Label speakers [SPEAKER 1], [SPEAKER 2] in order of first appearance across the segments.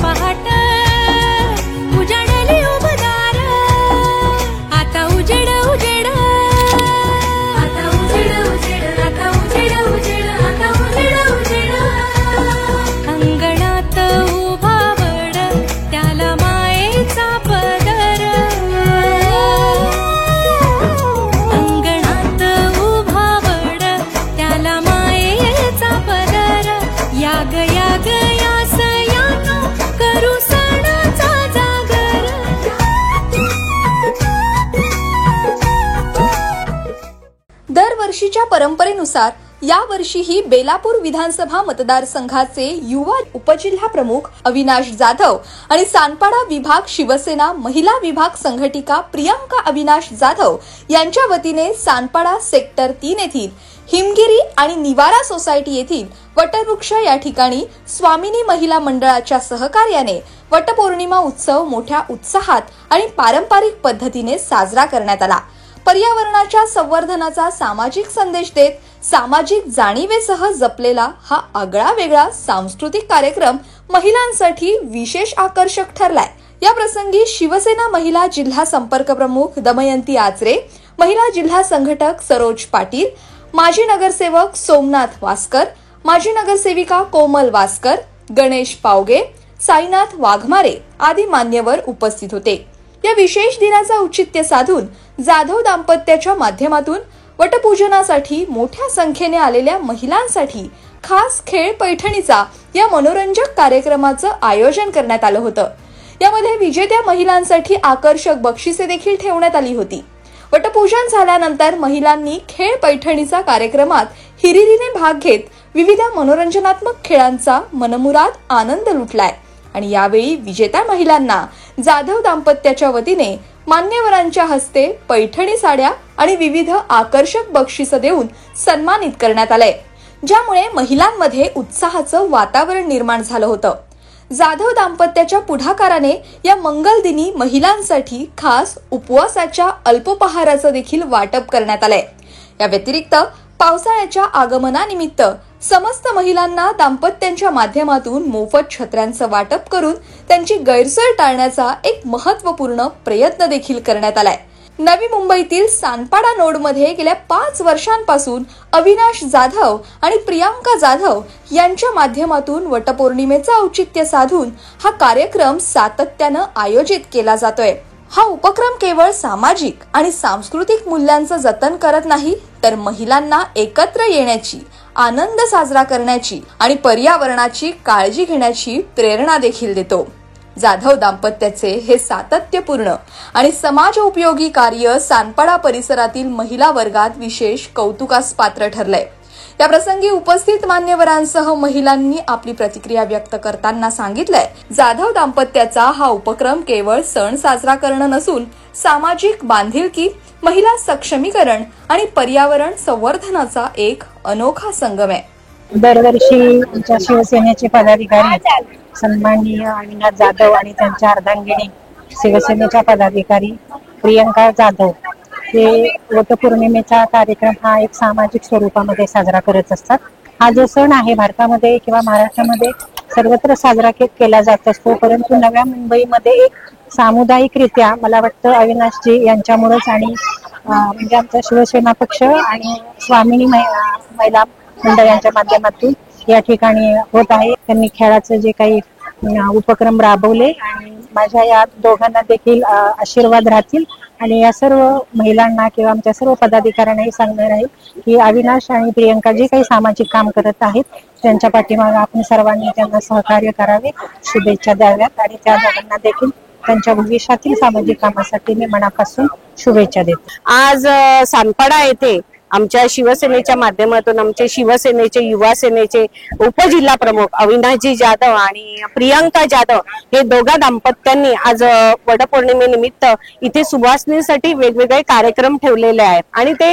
[SPEAKER 1] पहाट उजाडली उबदार आता उजेड उजेड आता उजेड उजेड आता उजेड उजेड आता उजेड उजेड अंगणात उभा वड त्याला मायेचा पदर अंगणात उभा वड त्याला मायेचा पदर याग याग यासयानो करू सणाचा जागर।
[SPEAKER 2] दरवर्षीच्या परंपरेनुसार यावर्षीही बेलापूर विधानसभा मतदारसंघाचे युवा उपजिल्हा प्रमुख अविनाश जाधव आणि सानपाडा विभाग शिवसेना महिला विभाग संघटिका प्रियंका अविनाश जाधव यांच्या वतीने सानपाडा सेक्टर 3 येथील हिमगिरी आणि निवारा सोसायटी येथील वटवृक्ष या ठिकाणी स्वामिनी महिला मंडळाच्या सहकार्याने वटपौर्णिमा उत्सव मोठ्या उत्साहात आणि पारंपरिक पद्धतीने साजरा करण्यात आला। पर्यावरणाच्या संवर्धनाचा सामाजिक संदेश देत सामाजिक जाणीवेसह जपलेला हा आगळा वेगळा सांस्कृतिक कार्यक्रम महिलांसाठी विशेष आकर्षक ठरलाय। या प्रसंगी शिवसेना महिला जिल्हा संपर्क प्रमुख दमयंती आचरे, महिला जिल्हा संघटक सरोज पाटील, माजी नगरसेवक सोमनाथ वास्कर, माजी नगरसेविका कोमल वास्कर, गणेश पावगे, साईनाथ वाघमारे आदी मान्यवर उपस्थित होते। या विशेष दिनाचा औचित्य साधून जाधव दाम्पत्याच्या माध्यमातून वटपूजनासाठी मोठ्या संख्येने आलेल्या महिलांसाठी खास खेळ पैठणीचा या मनोरंजक कार्यक्रमाचं आयोजन करण्यात आलं होतं। यामध्ये विजेत्या महिलांसाठी आकर्षक बक्षिसे देखील ठेवण्यात आली होती। वटपूजन झाल्यानंतर महिलांनी खेळ पैठणीचा कार्यक्रमात हिरिरीने भाग घेत विविध मनोरंजनात्मक खेळांचा मनमुराद आनंद लुटलाय आणि यावेळी विजेत्या महिलांना जाधव दाम्पत्याच्या वतीने मान्यवरांच्या हस्ते पैठणी साड्या आणि विविध आकर्षक बक्षिसं देऊन सन्मानित करण्यात आलंय, ज्यामुळे महिलांमध्ये उत्साहाचं वातावरण निर्माण झालं होतं। जाधव दाम्पत्याच्या पुढाकाराने या मंगल दिनी महिलांसाठी खास उपवासाच्या अल्पोपहाराचं देखील वाटप करण्यात आलंय। या व्यतिरिक्त पावसाळ्याच्या आगमनानिमित्त समस्त महिलांना दाम्पत्यांच्या माध्यमातून मोफत छत्र्यांचं वाटप करून त्यांची गैरसोय टाळण्याचा एक महत्त्वपूर्ण प्रयत्न देखील करण्यात आलाय। नवी मुंबईतील सानपाडा नोडमध्ये गेल्या 5 वर्षांपासून अविनाश जाधव आणि प्रियंका जाधव यांच्या माध्यमातून वटपौर्णिमेचं औचित्य साधून हा कार्यक्रम सातत्यानं आयोजित केला जातोय। हा उपक्रम केवळ सामाजिक आणि सांस्कृतिक मूल्यांचं जतन करत नाही, तर महिलांना एकत्र येण्याची, आनंद साजरा करण्याची आणि पर्यावरणाची काळजी घेण्याची प्रेरणा देखील देतो। जाधव दाम्पत्याचे हे सातत्यपूर्ण आणि समाजोपयोगी कार्य सानपाडा परिसरातील महिला वर्गात विशेष कौतुकास पात्र ठरलंय। या प्रसंगी उपस्थित मान्यवरांसह महिलांनी आपली प्रतिक्रिया व्यक्त करताना सांगितलंय, जाधव दाम्पत्याचा हा उपक्रम केवळ सण साजरा करणं नसून सामाजिक बांधिलकी, महिला सक्षमीकरण आणि पर्यावरण संवर्धनाचा एक अनोखा संगम आहे।
[SPEAKER 3] दरवर्षी आमच्या शिवसेनेचे पदाधिकारी सन्माननीय अविनाश जाधव आणि त्यांच्या अर्धांगिनी शिवसेनेच्या पदाधिकारी प्रियंका जाधव हे वटपौर्णिमेचा कार्यक्रम हा एक सामाजिक स्वरूपामध्ये साजरा करत असतात। हा जो सण आहे भारतामध्ये किंवा महाराष्ट्रामध्ये सर्वत्र साजरा केला जात असतो, परंतु नव्या मुंबईमध्ये एक सामुदायिकरित्या मला वाटतं अविनाशजी यांच्यामुळेच आणि म्हणजे आमचा शिवसेना पक्ष आणि स्वामिनी महिला मंडळ यांच्या माध्यमातून या ठिकाणी होत आहे। त्यांनी खेळाचे जे काही उपक्रम राबवले आणि माझ्या या दोघांना देखील आशीर्वाद राहतील आणि या सर्व महिलांना किंवा आमच्या सर्व पदाधिकाऱ्यांनाही सांगणार आहे की अविनाश आणि प्रियंका जे काही सामाजिक काम करत आहेत त्यांच्या पाठीमागे आपण सर्वांनी त्यांना सहकार्य करावे, शुभेच्छा द्याव्यात आणि त्या दोघांना देखील त्यांच्या भविष्यातील सामाजिक कामासाठी मी मनापासून शुभेच्छा देते।
[SPEAKER 4] आज सानपाडा येथे आमच्या शिवसेनेच्या माध्यमातून आमचे शिवसेनेचे युवा सेनेचे उपजिल्हा प्रमुख अविनाशजी जाधव आणि प्रियंका जाधव हे दोघा दाम्पत्यांनी आज वटपौर्णिमेनिमित्त इथे सुवासिनीसाठी वेगवेगळे कार्यक्रम ठेवलेले आहेत आणि ते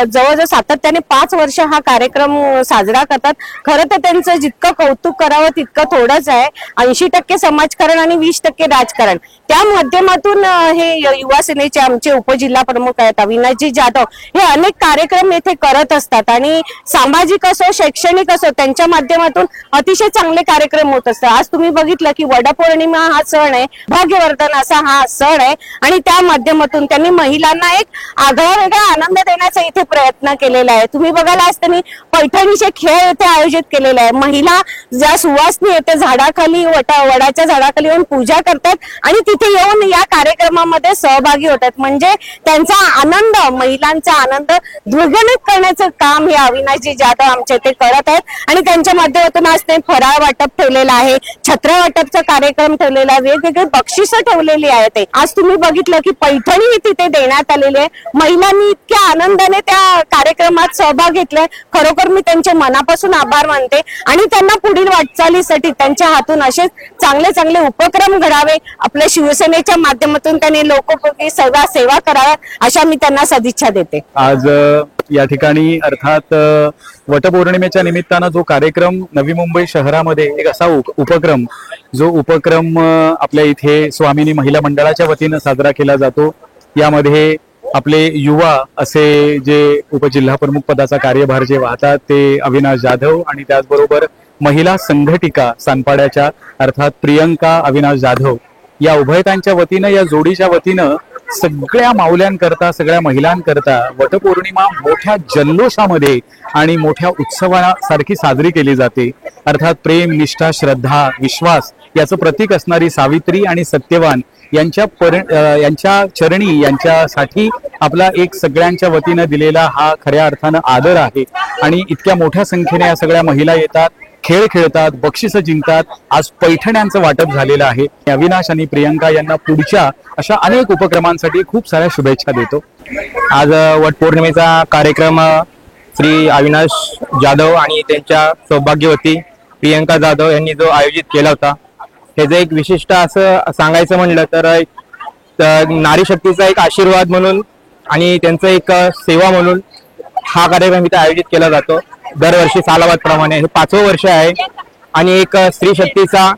[SPEAKER 4] जवळजवळ सातत्याने 5 वर्ष हा कार्यक्रम साजरा करतात। खरं तर त्यांचं जितकं कौतुक करावं तितकं थोडंच आहे। 80% समाजकारण आणि 20% राजकारण, त्या माध्यमातून हे युवा सेनेचे आमचे उपजिल्हा प्रमुख आहेत अविनाशजी जाधव हे अनेक कार्यक्रम येथे करत असतात आणि सामाजिक असो शैक्षणिक असो त्यांच्या माध्यमातून अतिशय चांगले कार्यक्रम होत असतात. आज तुम्ही बघितलं की वटपौर्णिमा हा सण आहे, भाग्यवर्धन असा हा सण आहे आणि त्या माध्यमातून त्यांनी महिलांना एक आगळा वेगळा आनंद देण्याचा इथे प्रयत्न केलेला आहे. तुम्ही बघायला आज त्यांनी पैठणीचे खेळ येथे आयोजित केलेले आहे. महिला ज्या सुवासनी येते झाडाखाली वडाच्या झाडाखाली येऊन पूजा करतात आणि तिथे येऊन या कार्यक्रमामध्ये सहभागी होतात. म्हणजे त्यांचा आनंद, महिलांचा आनंद द्विगुणित करण्याचं काम हे अविनाशजी जाधव आमच्या इथे करत आहेत आणि त्यांच्या माध्यमातून आज ते फराळ वाटप ठेवलेलं आहे, छत्र वाटपचा कार्यक्रम ठेवलेला आहे, वेगवेगळे बक्षिसं ठेवलेली आहेत. आज तुम्ही बघितलं की पैठणी तिथे देण्यात आलेली आहे. महिलांनी इतक्या आनंदाने त्या कार्यक्रमात सहभाग घेतलाय. खरोखर मी त्यांचे मनापासून आभार मानते आणि त्यांना पुढील वाटचालीसाठी त्यांच्या हातून असे चांगले चांगले उपक्रम घडावे, आपल्या शिवसेनेच्या माध्यमातून त्यांनी लोकोपयोगी सगळा सेवा कराव्या अशा मी त्यांना सदिच्छा देते.
[SPEAKER 5] आज या ठिकाणी अर्थात वटपौर्णिमेच्या निमित्तानं जो कार्यक्रम नवी मुंबई शहरामध्ये एक असा उपक्रम आपल्या इथे स्वामिनी महिला मंडळाच्या वतीनं साजरा केला जातो. यामध्ये आपले युवा असे जे उपजिल्हा प्रमुख पदाचा कार्यभार जे वाहतात ते अविनाश जाधव आणि त्याचबरोबर महिला संघटिका सानपाड्याच्या अर्थात प्रियंका अविनाश जाधव या उभयतांच्या वतीनं, या जोडीच्या वतीनं सगळ्या माऊल्यांकरता, सगळ्या महिलांकरता वटपौर्णिमा मोठ्या जल्लोषामध्ये आणि मोठ्या उत्सवासारखी साजरी केली जाते. अर्थात प्रेम, निष्ठा, श्रद्धा, विश्वास याचं प्रतीक असणारी सावित्री आणि सत्यवान यांच्या चरणी, यांच्यासाठी आपला एक सगळ्यांच्या वतीनं दिलेला हा खऱ्या अर्थानं आदर आहे. आणि इतक्या मोठ्या संख्येने या सगळ्या महिला येतात, खेळ खेळतात, बक्षिसं जिंकतात. आज पैठण्यांचं वाटप झालेलं आहे. अविनाश आणि प्रियंका यांना पुढच्या अशा अनेक उपक्रमांसाठी खूप साऱ्या शुभेच्छा देतो.
[SPEAKER 6] आज वटपौर्णिमेचा कार्यक्रम श्री अविनाश जाधव आणि त्यांच्या सौभाग्यवती प्रियंका जाधव यांनी जो आयोजित केला होता, ह्याचं एक विशिष्ट असं सांगायचं म्हणलं तर नारी शक्तीचा एक आशीर्वाद म्हणून आणि त्यांचं एक सेवा म्हणून हा कार्यक्रम इथे आयोजित केला जातो. दरवर्षी सालाबाद प्रमाणे हे 5वं वर्ष आहे आणि एक स्त्री शक्तीचा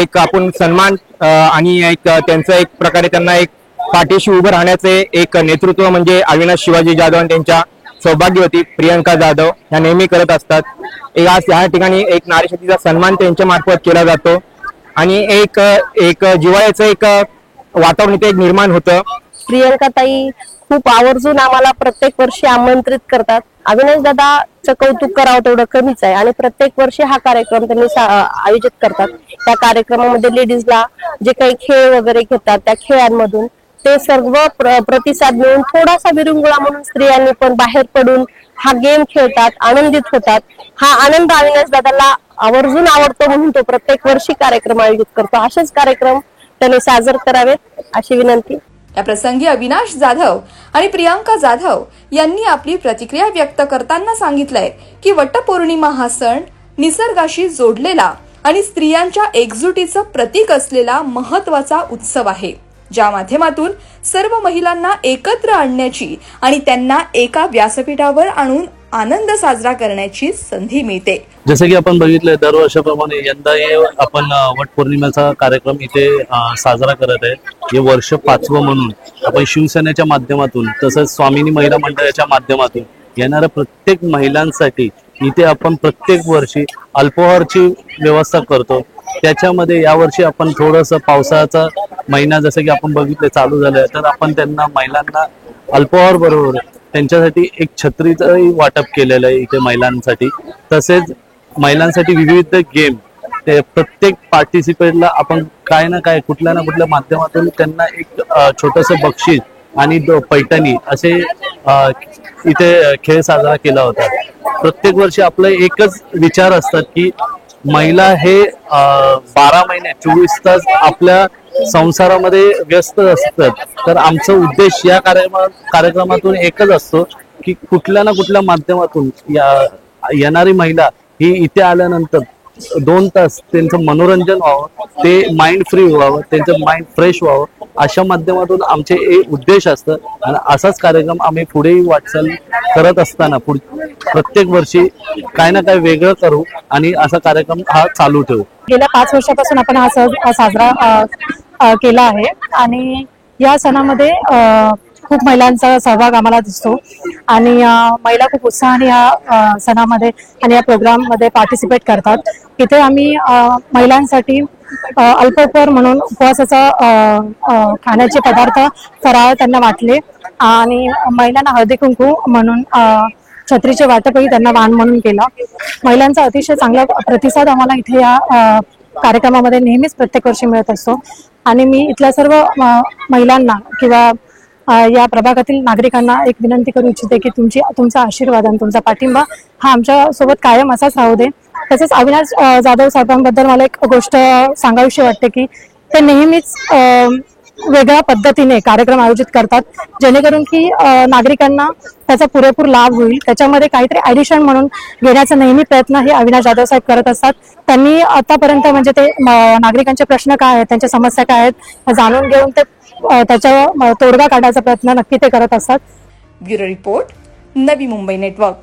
[SPEAKER 6] एक आपण सन्मान आणि एक त्यांचं एक प्रकारे त्यांना एक पाठीशी उभं राहण्याचे एक नेतृत्व म्हणजे अविनाश शिवाजी जाधव आणि त्यांच्या सौभाग्यवती प्रियंका जाधव ह्या नेहमी करत असतात. आज या ठिकाणी एक नारी शक्तीचा सन्मान त्यांच्या मार्फत केला जातो आणि एक जिव्हाळ्याचं एक वातावरण इथे निर्माण होतं.
[SPEAKER 4] प्रियंका ताई खूप आवर्जून आम्हाला प्रत्येक वर्षी आमंत्रित करतात. अविनाश दादाचं कौतुक करावं तेवढं कमीच आहे आणि प्रत्येक वर्षी हा कार्यक्रम त्यांनी आयोजित करतात. त्या कार्यक्रमामध्ये लेडीजला जे काही खेळ वगैरे घेतात त्या खेळांमधून ते सर्व प्रतिसाद मिळून थोडासा विरंगुळा म्हणून स्त्रियांनी पण बाहेर पडून हा गेम खेळतात, आनंदित होतात. हा आनंद अविनाश दादाला आवर्जून आवडतो म्हणून तो प्रत्येक वर्षी कार्यक्रम आयोजित करतो. असेच कार्यक्रम त्यांनी साजर करावेत अशी विनंती.
[SPEAKER 2] या प्रसंगी अविनाश जाधव आणि प्रियंका जाधव यांनी आपली प्रतिक्रिया व्यक्त करताना सांगितलंय की वटपौर्णिमा हा सण निसर्गाशी जोडलेला आणि स्त्रियांच्या एकजुटीचं प्रतीक असलेला महत्वाचा उत्सव आहे, ज्या माध्यमातून सर्व महिलांना एकत्र आणण्याची आणि त्यांना एका व्यासपीठावर आणून आनंद साजरा करण्याची संधी मिळते.
[SPEAKER 7] जसं की आपण बघितलं दरवर्षाप्रमाणे यंदाही आपण वटपौर्णिमेचा कार्यक्रम इथे साजरा करत आहे. हे वर्ष 5वं म्हणून आपण शिवसेनेच्या माध्यमातून तसंच स्वामिनी महिला मंडळाच्या माध्यमातून येणाऱ्या प्रत्येक महिलांसाठी इथे आपण प्रत्येक वर्षी अल्पोहारची व्यवस्था करतो. त्याच्यामध्ये यावर्षी आपण थोडंसं पावसाचा महिना जसं की आपण बघितलं चालू झालंय तर आपण त्यांना महिलांना अल्पोहार बरोबर त्यांच्यासाठी एक छत्रीचंही वाटप केलेलं आहे इथे महिलांसाठी. तसेच महिलांसाठी विविध गेम ते प्रत्येक पार्टिसिपेटला आपण काय ना काय कुठल्या ना कुठल्या माध्यमातून त्यांना एक छोटंसं बक्षीस आणि पैठणी असे इथे खेळ साजरा केला होता. प्रत्येक वर्षी आपलं एकच विचार असतात की महिला हे 12 महिने 24 तास आपल्या संसारामध्ये व्यस्त असतात. तर आमचा उद्देश या कार्यक्रमातून एकच असतो की कुठल्या ना कुठल्या माध्यमातून येणारी महिला ही इथे आल्यानंतर 2 तास त्यांचं मनोरंजन व्हावं, ते माइंड फ्री व्हावं, त्यांचं माइंड फ्रेश व्हावं अशा माध्यमातून आमचे एक उद्देश असतं. आणि असाच कार्यक्रम आम्ही पुढेही वाटचाल करत असताना प्रत्येक वर्षी काय ना काय वेगळं करू आणि असा कार्यक्रम हा चालू ठेवू.
[SPEAKER 3] गेल्या 5 वर्षापासून आपण हा सण साजरा केला आहे आणि या सणामध्ये खूप महिलांचा सहभाग आम्हाला दिसतो आणि महिला खूप उत्साहाने या सणामध्ये आणि या प्रोग्राममध्ये पार्टिसिपेट करतात. इथे आम्ही महिलांसाठी अल्पोपहार म्हणून उपवासाचा खाण्याचे पदार्थ फराळ त्यांना वाटले आणि महिलांना हळदी कुंकू म्हणून छत्रीचे वाटपही त्यांना वाण म्हणून केला. महिलांचा अतिशय चांगला प्रतिसाद आम्हाला इथे या कार्यक्रमामध्ये नेहमीच प्रत्येक वर्षी मिळत असतो आणि मी इथल्या सर्व महिलांना किंवा या प्रभागातील नागरिकांना एक विनंती करू इच्छिते की तुमचा आशीर्वाद आणि तुमचा पाठिंबा हा आमच्या सोबत कायम असाच राहू दे. तसेच अविनाश जाधव साहेबांबद्दल मला एक गोष्ट सांगावीशी वाटते की ते नेहमीच वेगळ्या पद्धतीने कार्यक्रम आयोजित करतात जेणेकरून की नागरिकांना त्याचा पुरेपूर लाभ होईल. त्याच्यामध्ये काहीतरी ऍडिशन म्हणून घेण्याचा नेहमी प्रयत्न हे अविनाश जाधव साहेब करत असतात. त्यांनी आतापर्यंत म्हणजे ते नागरिकांचे प्रश्न काय आहेत, त्यांच्या समस्या काय आहेत जाणून घेऊन ते त्याचा तोडगा काढायचा प्रयत्न नक्की ते करत असतात.
[SPEAKER 2] Bureau report, Navi Mumbai network.